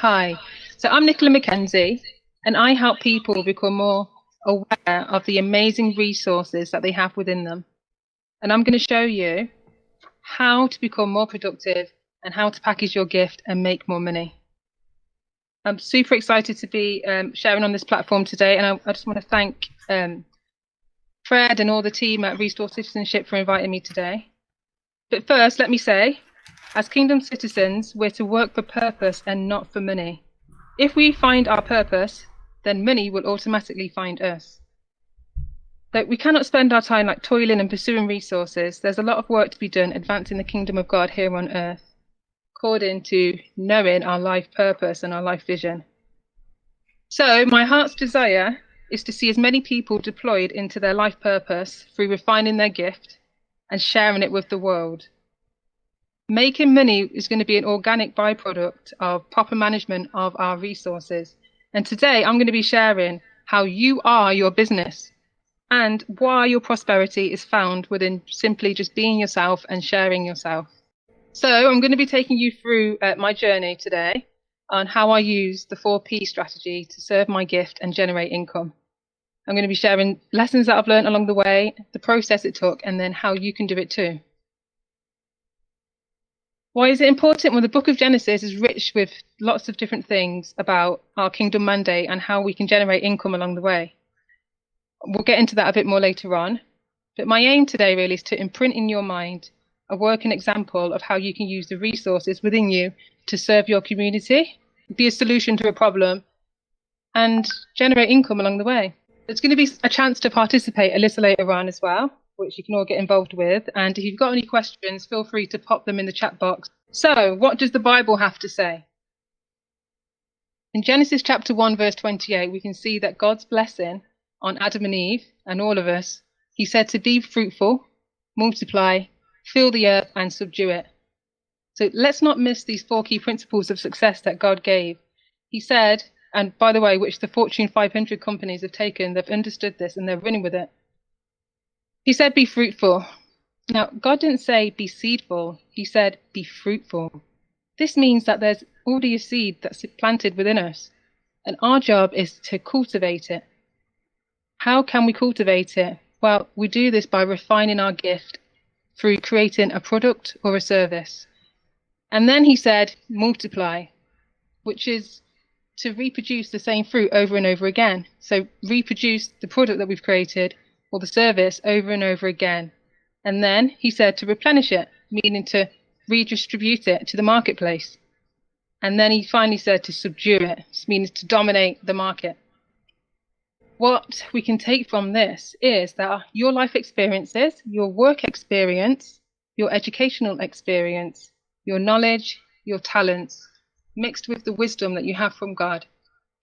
Hi, so I'm Nicola McKenzie, and I help people become more aware of the amazing resources that they have within them. And I'm going to show you how to become more productive and how to package your gift and make more money. I'm super excited to be sharing on this platform today, and I just want to thank Fred and all the team at Restore Citizenship for inviting me today. But first, let me say, as kingdom citizens, we're to work for purpose and not for money. If we find our purpose, then money will automatically find us. But we cannot spend our time like toiling and pursuing resources. There's a lot of work to be done advancing the kingdom of God here on earth, according to knowing our life purpose and our life vision. So my heart's desire is to see as many people deployed into their life purpose through refining their gift and sharing it with the world. Making money is going to be an organic byproduct of proper management of our resources. And today I'm going to be sharing how you are your business and why your prosperity is found within simply just being yourself and sharing yourself. So I'm going to be taking you through my journey today on how I use the 4P strategy to serve my gift and generate income. I'm going to be sharing lessons that I've learned along the way, the process it took, and then how you can do it too. Why is it important? Well, the book of Genesis is rich with lots of different things about our kingdom mandate and how we can generate income along the way. We'll get into that a bit more later on. But my aim today really is to imprint in your mind a working example of how you can use the resources within you to serve your community, be a solution to a problem, and generate income along the way. There's going to be a chance to participate a little later on as well, which you can all get involved with. And if you've got any questions, feel free to pop them in the chat box. So, what does the Bible have to say? In Genesis chapter 1, verse 28, we can see that God's blessing on Adam and Eve and all of us, he said to be fruitful, multiply, fill the earth and subdue it. So let's not miss these 4 key principles of success that God gave. He said, and by the way, which the Fortune 500 companies have taken, they've understood this and they're running with it. He said, be fruitful. Now, God didn't say be seedful. He said, be fruitful. This means that there's already a seed that's planted within us. And our job is to cultivate it. How can we cultivate it? Well, we do this by refining our gift through creating a product or a service. And then he said, multiply, which is to reproduce the same fruit over and over again. So reproduce the product that we've created or the service over and over again. And then he said to replenish it, meaning to redistribute it to the marketplace. And then he finally said to subdue it, meaning to dominate the market. What we can take from this is that your life experiences, your work experience, your educational experience, your knowledge, your talents, mixed with the wisdom that you have from God,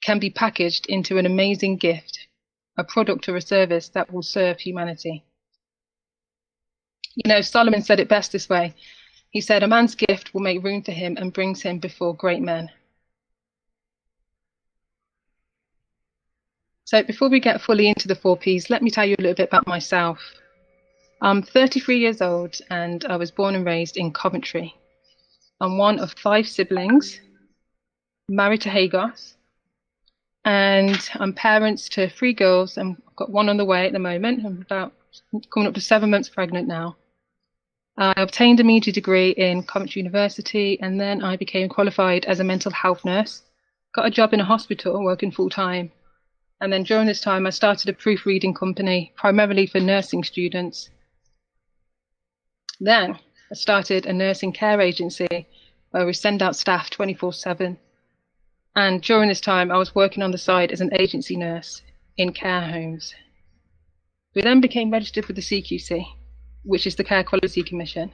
can be packaged into an amazing gift, a product or a service that will serve humanity. You know, Solomon said it best this way. He said, a man's gift will make room for him and brings him before great men. So before we get fully into the 4 Ps, let me tell you a little bit about myself. I'm 33 years old and I was born and raised in Coventry. I'm one of 5 siblings, married to Hagos, and I'm parents to 3 girls, and I've got 1 on the way at the moment. I'm about coming up to 7 months pregnant now. I obtained a media degree in Coventry University, and then I became qualified as a mental health nurse. Got a job in a hospital working full-time. And then during this time, I started a proofreading company, primarily for nursing students. Then I started a nursing care agency where we send out staff 24/7. And during this time, I was working on the side as an agency nurse in care homes. We then became registered with the CQC, which is the Care Quality Commission.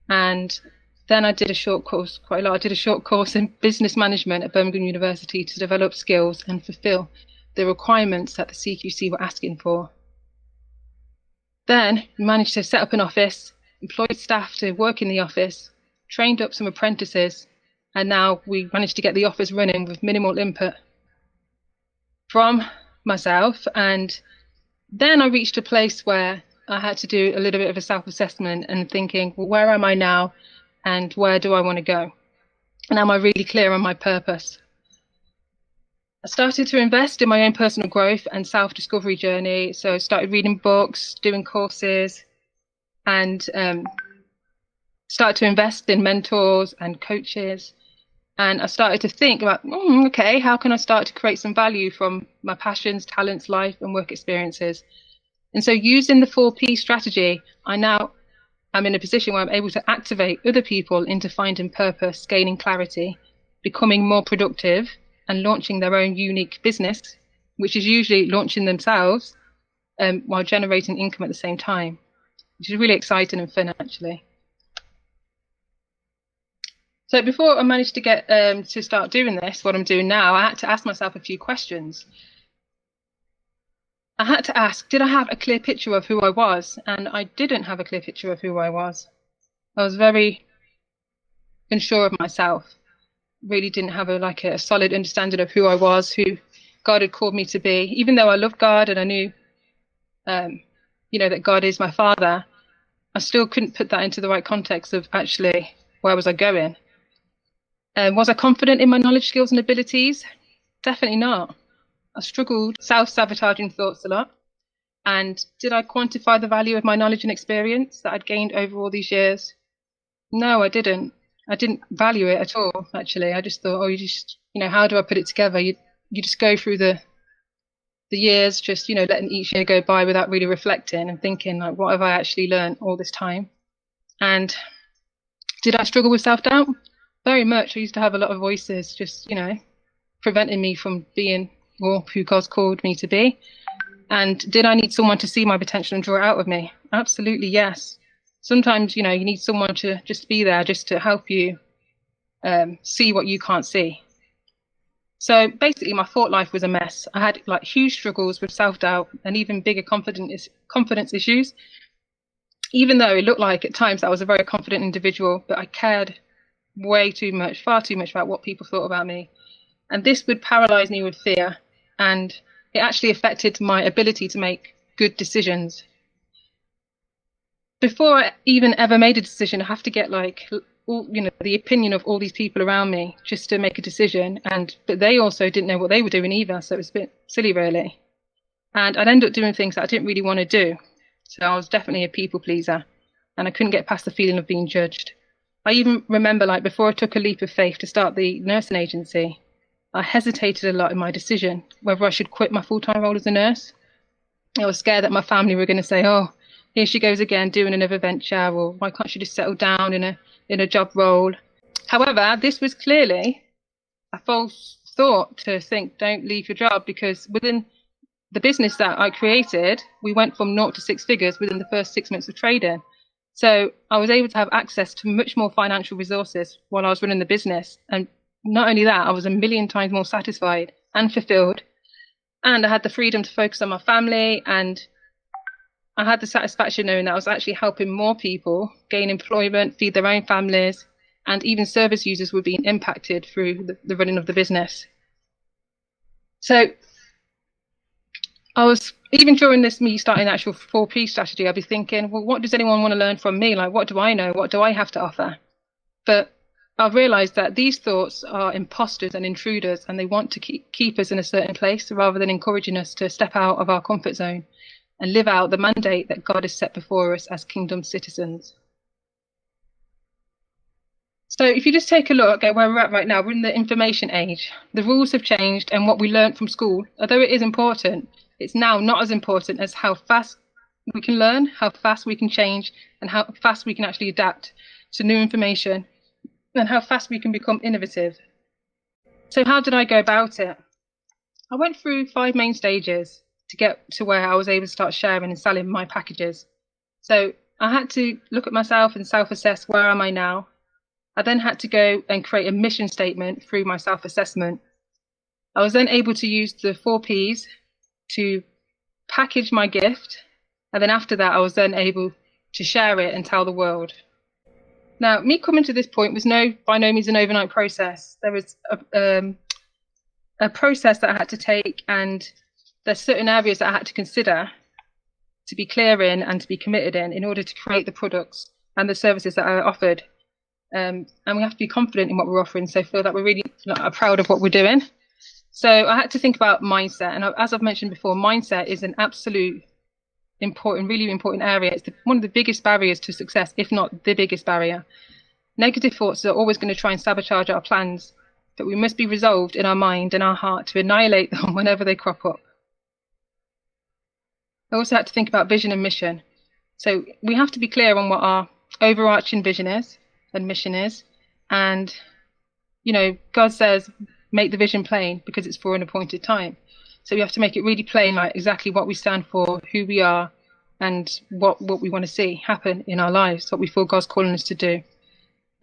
And then I did a short course, quite a lot. I did a short course in business management at Birmingham University to develop skills and fulfill the requirements that the CQC were asking for. Then we managed to set up an office, employed staff to work in the office, trained up some apprentices, and now we managed to get the office running with minimal input from myself. And then I reached a place where I had to do a little bit of a self-assessment and thinking, well, where am I now and where do I want to go? And am I really clear on my purpose? I started to invest in my own personal growth and self-discovery journey. So I started reading books, doing courses, and started to invest in mentors and coaches. And I started to think about, okay, how can I start to create some value from my passions, talents, life, and work experiences? And so using the 4P strategy, I'm in a position where I'm able to activate other people into finding purpose, gaining clarity, becoming more productive, and launching their own unique business, which is usually launching themselves while generating income at the same time, which is really exciting and fun, actually. So before I managed to get to start doing this, what I'm doing now, I had to ask myself a few questions. I had to ask, did I have a clear picture of who I was? And I didn't have a clear picture of who I was. I was very unsure of myself. Really didn't have a solid understanding of who I was, who God had called me to be. Even though I loved God and I knew, that God is my Father, I still couldn't put that into the right context of actually where was I going. Was I confident in my knowledge, skills, and abilities? Definitely not. I struggled self-sabotaging thoughts a lot. And did I quantify the value of my knowledge and experience that I'd gained over all these years? No, I didn't. I didn't value it at all, actually. I just thought, how do I put it together? You just go through the years, just, letting each year go by without really reflecting and thinking, like, what have I actually learned all this time? And did I struggle with self-doubt? Very much. I used to have a lot of voices just, preventing me from being who God's called me to be. And did I need someone to see my potential and draw it out of me? Absolutely, yes. Sometimes, you need someone to just be there, just to help you see what you can't see. So basically, my thought life was a mess. I had huge struggles with self-doubt and even bigger confidence issues. Even though it looked like at times I was a very confident individual, but I cared way too much, far too much about what people thought about me. And this would paralyze me with fear. And it actually affected my ability to make good decisions. Before I even ever made a decision, I have to get the opinion of all these people around me just to make a decision. But they also didn't know what they were doing either. So it was a bit silly, really. And I'd end up doing things that I didn't really want to do. So I was definitely a people pleaser. And I couldn't get past the feeling of being judged. I even remember, before I took a leap of faith to start the nursing agency, I hesitated a lot in my decision whether I should quit my full-time role as a nurse. I was scared that my family were going to say, oh, here she goes again doing another venture, or why can't she just settle down in a job role? However, this was clearly a false thought to think, don't leave your job, because within the business that I created, we went from 0 to 6 figures within the first 6 months of trading. So I was able to have access to much more financial resources while I was running the business. And not only that, I was a million times more satisfied and fulfilled. And I had the freedom to focus on my family. And I had the satisfaction knowing that I was actually helping more people gain employment, feed their own families, and even service users were being impacted through the running of the business. So I was, even during me starting the actual 4P strategy, I'd be thinking, well, what does anyone want to learn from me? What do I know? What do I have to offer? But I've realized that these thoughts are imposters and intruders, and they want to keep us in a certain place rather than encouraging us to step out of our comfort zone and live out the mandate that God has set before us as kingdom citizens. So if you just take a look at where we're at right now, we're in the information age. The rules have changed, and what we learned from school, although it is important, it's now not as important as how fast we can learn, how fast we can change, and how fast we can actually adapt to new information, and how fast we can become innovative. So how did I go about it? I went through 5 main stages to get to where I was able to start sharing and selling my packages. So I had to look at myself and self-assess, where am I now? I then had to go and create a mission statement through my self-assessment. I was then able to use the 4 Ps to package my gift, and then after that I was then able to share it and tell the world. Now, me coming to this point was by no means an overnight process. There was a process that I had to take, and there's certain areas that I had to consider to be clear in and to be committed in order to create the products and the services that I offered. And we have to be confident in what we're offering, so feel that we're really proud of what we're doing. So I had to think about mindset, and as I've mentioned before, mindset is an absolute really important area. It's one of the biggest barriers to success, if not the biggest barrier. Negative thoughts are always going to try and sabotage our plans, but we must be resolved in our mind and our heart to annihilate them whenever they crop up. I also had to think about vision and mission. So we have to be clear on what our overarching vision is and mission is. And, God says, make the vision plain because it's for an appointed time. So we have to make it really plain, like exactly what we stand for, who we are, and what we want to see happen in our lives, what we feel God's calling us to do.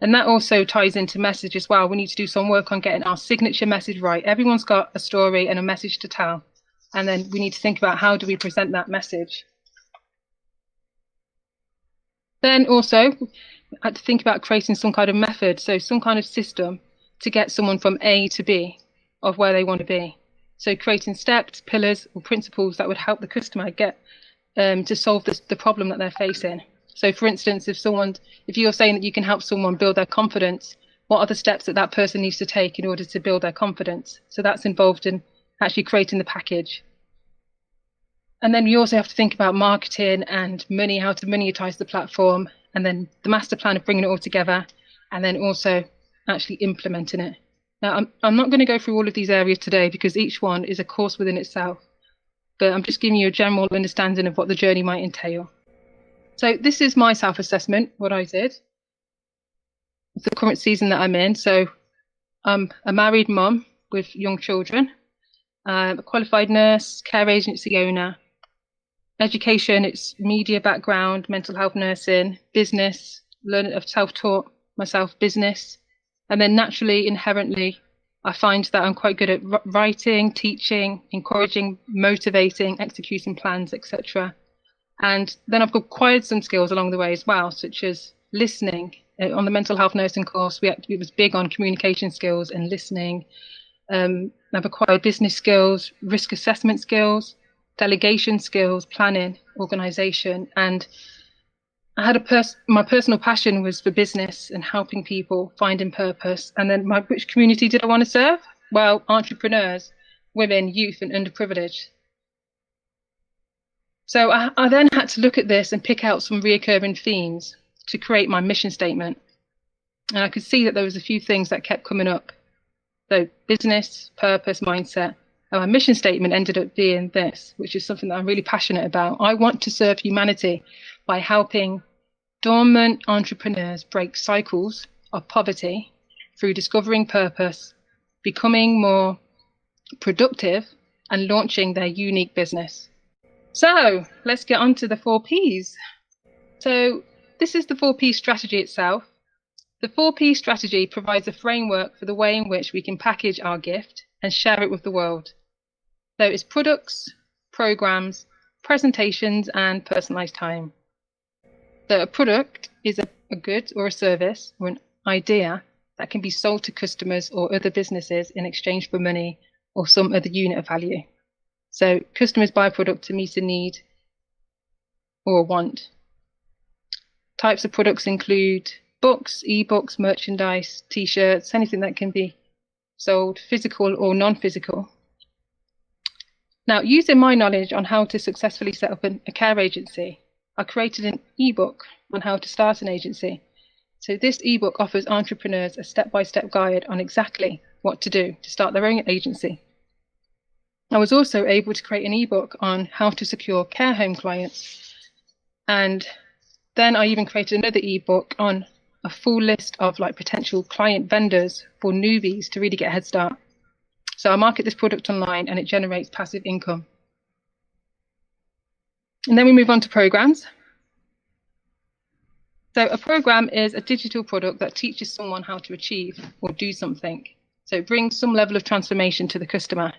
And that also ties into message as well. We need to do some work on getting our signature message right. Everyone's got a story and a message to tell. And then we need to think about how do we present that message. Then also, I had to think about creating some kind of method, so some kind of system to get someone from A to B of where they want to be. So creating steps, pillars, or principles that would help the customer get to solve the problem that they're facing. So for instance, if you're saying that you can help someone build their confidence, what are the steps that person needs to take in order to build their confidence? So that's involved in actually creating the package. And then you also have to think about marketing and money, how to monetize the platform, and then the master plan of bringing it all together, and then also actually implementing it. Now, I'm not going to go through all of these areas today because each one is a course within itself, but I'm just giving you a general understanding of what the journey might entail. So this is my self-assessment, what I did, the current season that I'm in. So I'm a married mum with young children, a qualified nurse, care agency owner. Education, it's media background, mental health nursing, business, learning of self-taught myself business. And then naturally, inherently, I find that I'm quite good at writing, teaching, encouraging, motivating, executing plans, etc. And then I've acquired some skills along the way as well, such as listening. On the mental health nursing course, it was big on communication skills and listening. I've acquired business skills, risk assessment skills, delegation skills, planning, organization. And I had my personal passion was for business and helping people, finding purpose. And then which community did I want to serve? Well, entrepreneurs, women, youth, and underprivileged. So I then had to look at this and pick out some reoccurring themes to create my mission statement. And I could see that there was a few things that kept coming up. So business, purpose, mindset. And my mission statement ended up being this, which is something that I'm really passionate about. I want to serve humanity by helping dormant entrepreneurs break cycles of poverty through discovering purpose, becoming more productive, and launching their unique business. So let's get on to the 4 Ps. So this is the 4 P strategy itself. The 4 P strategy provides a framework for the way in which we can package our gift and share it with the world. So it's products, programs, presentations, and personalized time. So a product is a good or a service or an idea that can be sold to customers or other businesses in exchange for money or some other unit of value. So customers buy a product to meet a need or a want. Types of products include books, ebooks, merchandise, t-shirts, anything that can be sold, physical or non-physical. Now, using my knowledge on how to successfully set up a care agency, I created an ebook on how to start an agency. So this ebook offers entrepreneurs a step-by-step guide on exactly what to do to start their own agency. I was also able to create an ebook on how to secure care home clients. And then I even created another ebook on a full list of potential client vendors for newbies to really get a head start. So I market this product online and it generates passive income. And then we move on to programs. So a program is a digital product that teaches someone how to achieve or do something. So it brings some level of transformation to the customer.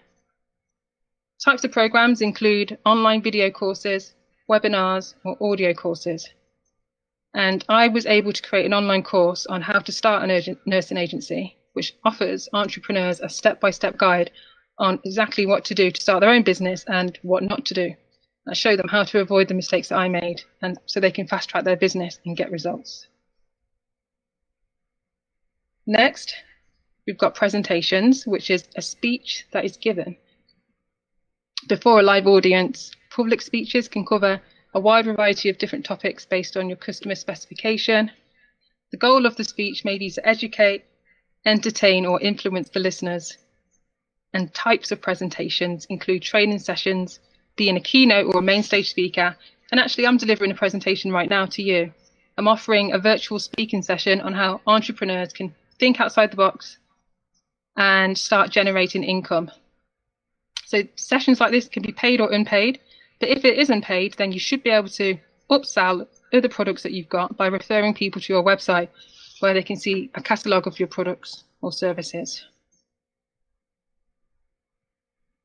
Types of programs include online video courses, webinars, or audio courses. And I was able to create an online course on how to start a nursing agency, which offers entrepreneurs a step-by-step guide on exactly what to do to start their own business and what not to do. I show them how to avoid the mistakes that I made, and so they can fast-track their business and get results. Next, we've got presentations, which is a speech that is given before a live audience. Public speeches can cover a wide variety of different topics based on your customer specification. The goal of the speech may be to educate, entertain, or influence the listeners. And types of presentations include training sessions, being a keynote or a main stage speaker. And actually, I'm delivering a presentation right now to you. I'm offering a virtual speaking session on how entrepreneurs can think outside the box and start generating income. So sessions like this can be paid or unpaid, but if it isn't paid, then you should be able to upsell other products that you've got by referring people to your website where they can see a catalogue of your products or services.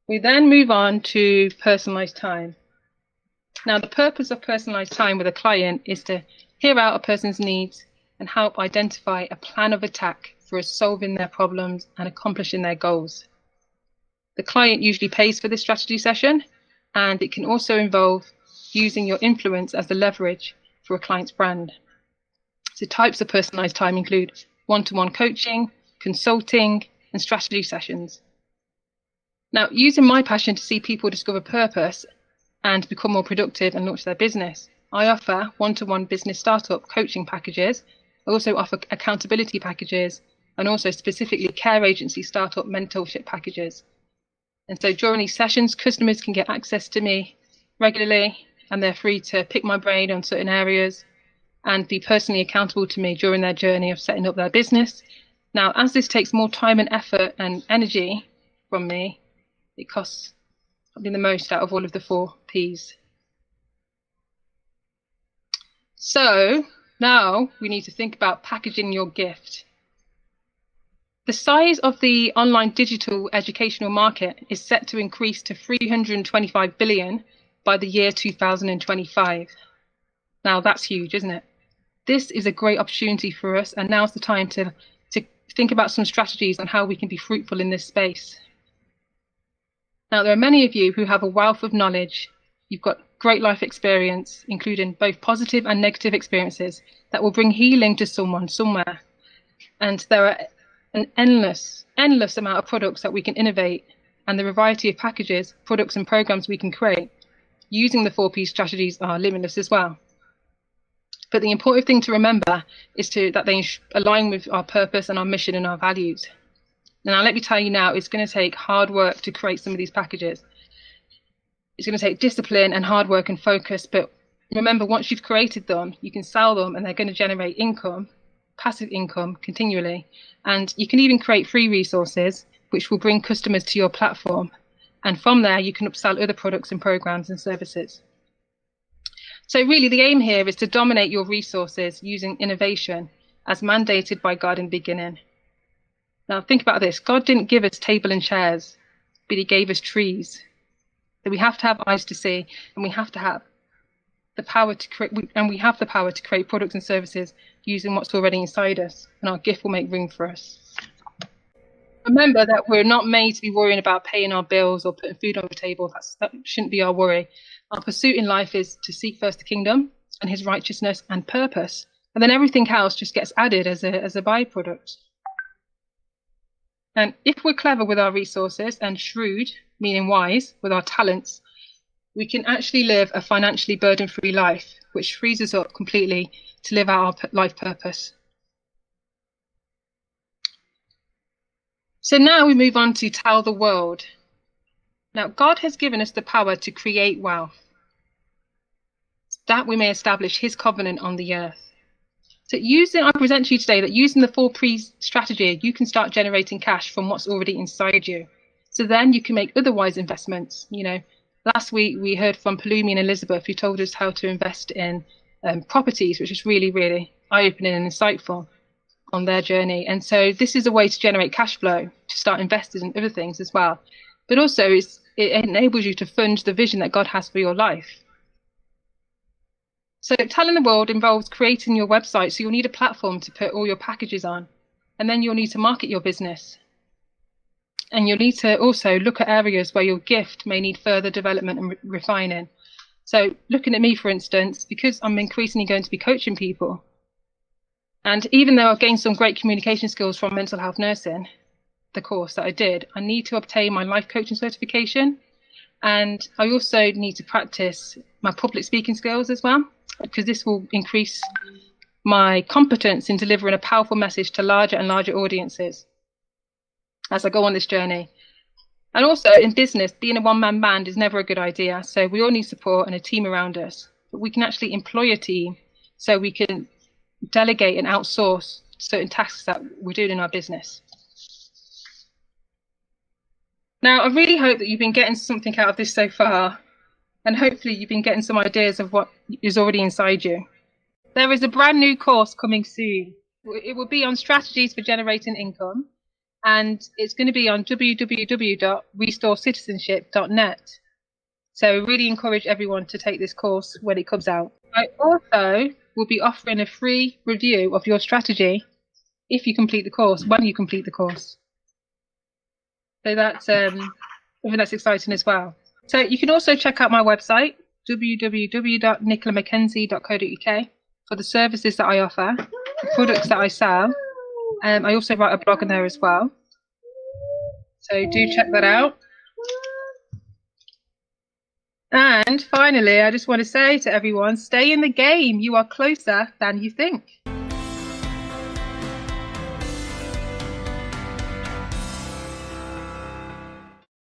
We then move on to personalized time. Now, the purpose of personalized time with a client is to hear out a person's needs and help identify a plan of attack for solving their problems and accomplishing their goals. The client usually pays for this strategy session, and it can also involve using your influence as the leverage for a client's brand. So types of personalized time include one-to-one coaching, consulting, and strategy sessions. Now, using my passion to see people discover purpose and become more productive and launch their business, I offer one-to-one business startup coaching packages. I also offer accountability packages and also specifically care agency startup mentorship packages. And so during these sessions, customers can get access to me regularly, and they're free to pick my brain on certain areas and be personally accountable to me during their journey of setting up their business. Now, as this takes more time and effort and energy from me, it costs probably the most out of all of the 4 Ps. So now we need to think about packaging your gift. The size of the online digital educational market is set to increase to 325 billion by the year 2025. Now that's huge, isn't it? This is a great opportunity for us, and now's the time to think about some strategies on how we can be fruitful in this space. Now, there are many of you who have a wealth of knowledge. You've got great life experience, including both positive and negative experiences that will bring healing to someone somewhere. And there are an endless amount of products that we can innovate, and the variety of packages, products, and programs we can create using the 4P strategies are limitless as well. But the important thing to remember is that they align with our purpose and our mission and our values. Now, let me tell you now, it's going to take hard work to create some of these packages. It's going to take discipline and hard work and focus. But remember, once you've created them, you can sell them and they're going to generate income, passive income continually. And you can even create free resources, which will bring customers to your platform. And from there, you can upsell other products and programs and services. So really, the aim here is to dominate your resources using innovation as mandated by God in the beginning. Now, think about this. God didn't give us table and chairs, but he gave us trees. So we have to have eyes to see, and we have to have the power to create, and we have the power to create products and services using what's already inside us, and our gift will make room for us. Remember that we're not made to be worrying about paying our bills or putting food on the table. That shouldn't be our worry. Our pursuit in life is to seek first the kingdom and his righteousness and purpose, and then everything else just gets added as a byproduct. And if we're clever with our resources and shrewd, meaning wise, with our talents, we can actually live a financially burden-free life, which frees us up completely to live out our life purpose. So now we move on to tell the world. Now, God has given us the power to create wealth, that we may establish his covenant on the earth. So I present to you today that using the 4P strategy, you can start generating cash from what's already inside you. So then you can make other wise investments. Last week we heard from Palumi and Elizabeth, who told us how to invest in properties, which is really, really eye-opening and insightful on their journey. And so this is a way to generate cash flow, to start investing in other things as well. But also it enables you to fund the vision that God has for your life. So telling the world involves creating your website. So you'll need a platform to put all your packages on, and then you'll need to market your business. And you'll need to also look at areas where your gift may need further development and refining. So looking at me, for instance, because I'm increasingly going to be coaching people, And even though I've gained some great communication skills from mental health nursing, the course that I did, I need to obtain my life coaching certification. And I also need to practice my public speaking skills as well, because this will increase my competence in delivering a powerful message to larger and larger audiences as I go on this journey. And also in business, being a one-man band is never a good idea. So we all need support and a team around us. But we can actually employ a team so we can delegate and outsource certain tasks that we're doing in our business. Now, I really hope that you've been getting something out of this so far, and hopefully you've been getting some ideas of what is already inside you. There is a brand new course coming soon. It will be on strategies for generating income, and it's going to be on www.restorecitizenship.net. So I really encourage everyone to take this course when it comes out. I also will be offering a free review of your strategy if you complete the course, when you complete the course. So that's something that's exciting as well. So you can also check out my website, www.nicolamckenzie.co.uk, for the services that I offer, the products that I sell. I also write a blog on there as well. So do check that out. And finally, I just want to say to everyone, stay in the game. You are closer than you think.